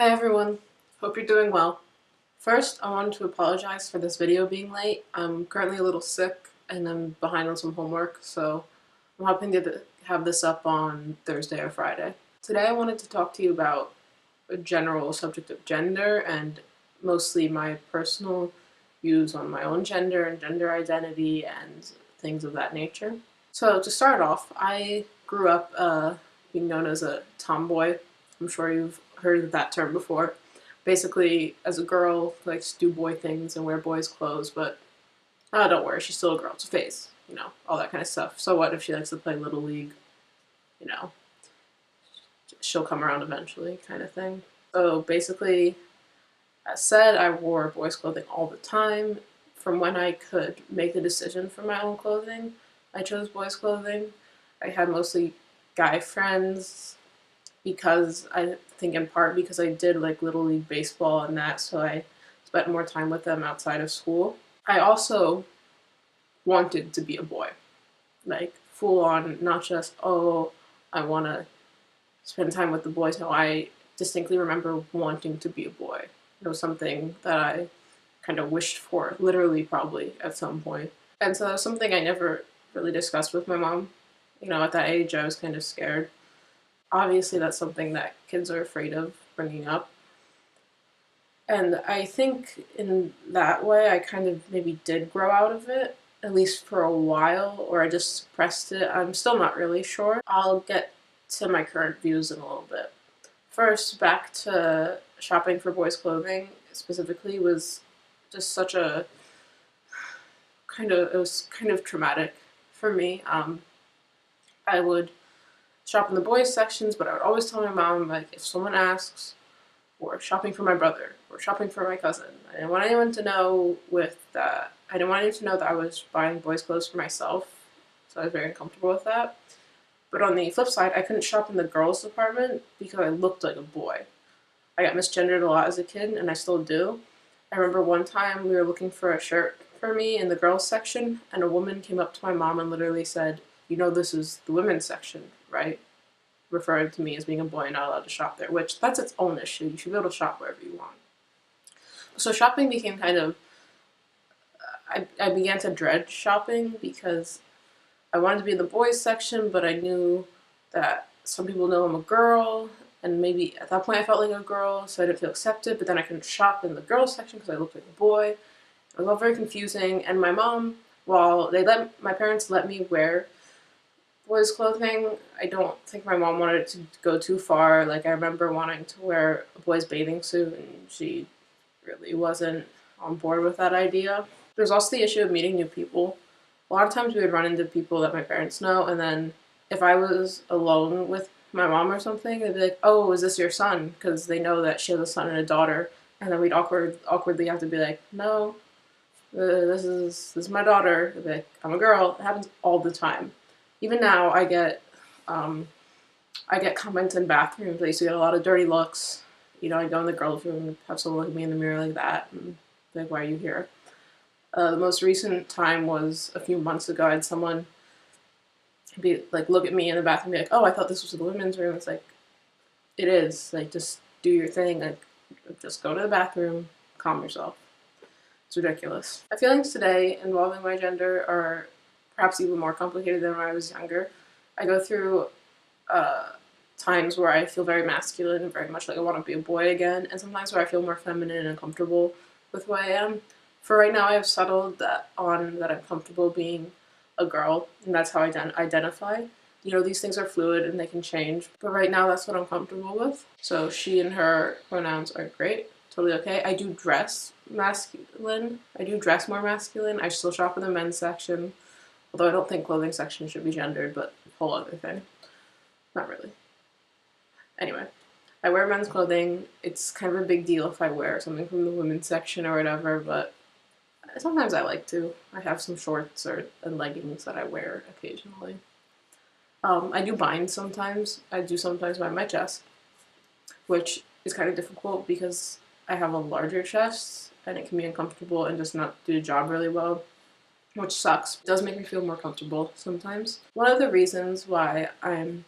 Hi everyone, hope you're doing well. First, I wanted to apologize for this video being late. I'm currently a little sick and I'm behind on some homework, so I'm hoping to have this up on Thursday or Friday. Today I wanted to talk to you about a general subject of gender and mostly my personal views on my own gender and gender identity and things of that nature. So to start off, I grew up being known as a tomboy. I'm sure you've heard of that term before. Basically, as a girl, likes to do boy things and wear boys' clothes, but don't worry, she's still a girl. It's a phase, all that kind of stuff. So what if she likes to play Little League? You know, she'll come around eventually, kind of thing. So basically, as said, I wore boys' clothing all the time. From when I could make the decision for my own clothing, I chose boys' clothing. I had mostly guy friends because I think in part because I did like Little League baseball and that, so I spent more time with them outside of school. I also wanted to be a boy, like full on, not just, oh, I want to spend time with the boys. No, I distinctly remember wanting to be a boy. It was something that I kind of wished for, literally, probably at some point. And so that was something I never really discussed with my mom. At that age, I was kind of scared. Obviously, that's something that kids are afraid of bringing up. And I think in that way, I kind of maybe did grow out of it, at least for a while, or I just suppressed it. I'm still not really sure. I'll get to my current views in a little bit. First, back to shopping for boys' clothing specifically was just such a it was kind of traumatic for me. I would shop in the boys sections, but I would always tell my mom, like, if someone asks, or shopping for my brother, or shopping for my cousin, I didn't want anyone to know I didn't want anyone to know that I was buying boys' clothes for myself, so I was very uncomfortable with that. But on the flip side, I couldn't shop in the girls' department because I looked like a boy. I got misgendered a lot as a kid, and I still do. I remember one time we were looking for a shirt for me in the girls' section, and a woman came up to my mom and literally said, this is the women's section, right? Referring to me as being a boy and not allowed to shop there, which that's its own issue. You should be able to shop wherever you want. So shopping became kind of, I began to dread shopping because I wanted to be in the boys section, but I knew that some people know I'm a girl, and maybe at that point I felt like a girl, so I didn't feel accepted, but then I couldn't shop in the girls section because I looked like a boy. It was all very confusing, and my mom, while my parents let me wear boys' clothing, I don't think my mom wanted it to go too far. Like, I remember wanting to wear a boy's bathing suit, and she really wasn't on board with that idea. There's also the issue of meeting new people. A lot of times we would run into people that my parents know, and then if I was alone with my mom or something, they'd be like, oh, is this your son? Because they know that she has a son and a daughter, and then we'd awkwardly have to be like, no, this is my daughter. They'd be like, I'm a girl. It happens all the time. Even now, I get comments in bathrooms. I used to get a lot of dirty looks. I go in the girls' room and have someone look at me in the mirror like that, and be like, why are you here? The most recent time was a few months ago. I had someone be like, look at me in the bathroom and be like, oh, I thought this was the women's room. It's like, it is. Like, just do your thing. Like, just go to the bathroom, calm yourself. It's ridiculous. My feelings today involving my gender are perhaps even more complicated than when I was younger. I go through times where I feel very masculine and very much like I want to be a boy again, and sometimes where I feel more feminine and comfortable with who I am. For right now, I have settled that I'm comfortable being a girl, and that's how I identify. These things are fluid and they can change, but right now that's what I'm comfortable with. So she and her pronouns are great, totally okay. I do dress masculine. I do dress more masculine. I still shop in the men's section, although I don't think clothing section should be gendered, but whole other thing. Not really. Anyway, I wear men's clothing. It's kind of a big deal if I wear something from the women's section or whatever, but sometimes I like to. I have some shorts and leggings that I wear occasionally. I do bind sometimes. I do sometimes bind my chest, which is kind of difficult because I have a larger chest and it can be uncomfortable and just not do the job really well, which sucks. It does make me feel more comfortable sometimes. One of the reasons why I'm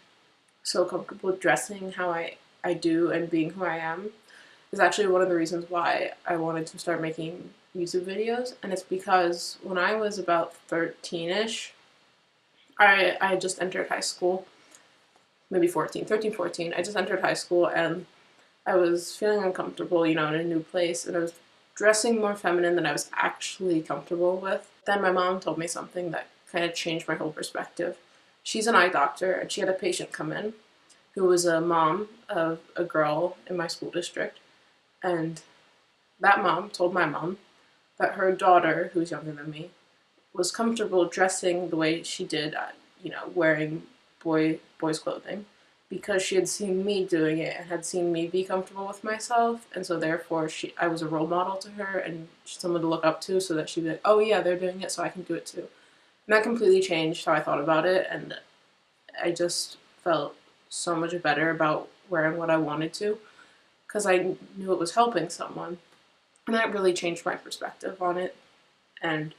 so comfortable dressing how I do and being who I am is actually one of the reasons why I wanted to start making YouTube videos, and it's because when I was about 13-ish, I just entered high school, maybe 14, 13, 14. I just entered high school and I was feeling uncomfortable, in a new place, and I was dressing more feminine than I was actually comfortable with. Then my mom told me something that kind of changed my whole perspective. She's an eye doctor, and she had a patient come in who was a mom of a girl in my school district, and that mom told my mom that her daughter, who's younger than me, was comfortable dressing the way she did, wearing boys' clothing, because she had seen me doing it and had seen me be comfortable with myself, and so therefore I was a role model to her and someone to look up to, so that she'd be like, oh yeah, they're doing it, so I can do it too. And that completely changed how I thought about it, and I just felt so much better about wearing what I wanted to, because I knew it was helping someone. And that really changed my perspective on it. And,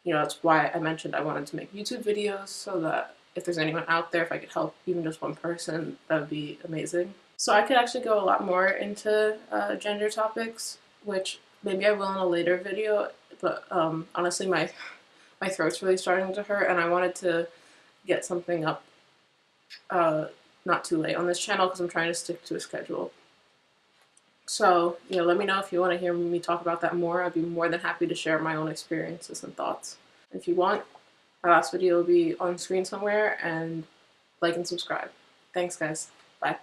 that's why I mentioned I wanted to make YouTube videos, so that if there's anyone out there, if I could help even just one person, that would be amazing. So I could actually go a lot more into gender topics, which maybe I will in a later video, but honestly my throat's really starting to hurt, and I wanted to get something up not too late on this channel because I'm trying to stick to a schedule. So, let me know if you want to hear me talk about that more. I'd be more than happy to share my own experiences and thoughts. If you want, my last video will be on screen somewhere, and like and subscribe. Thanks, guys. Bye.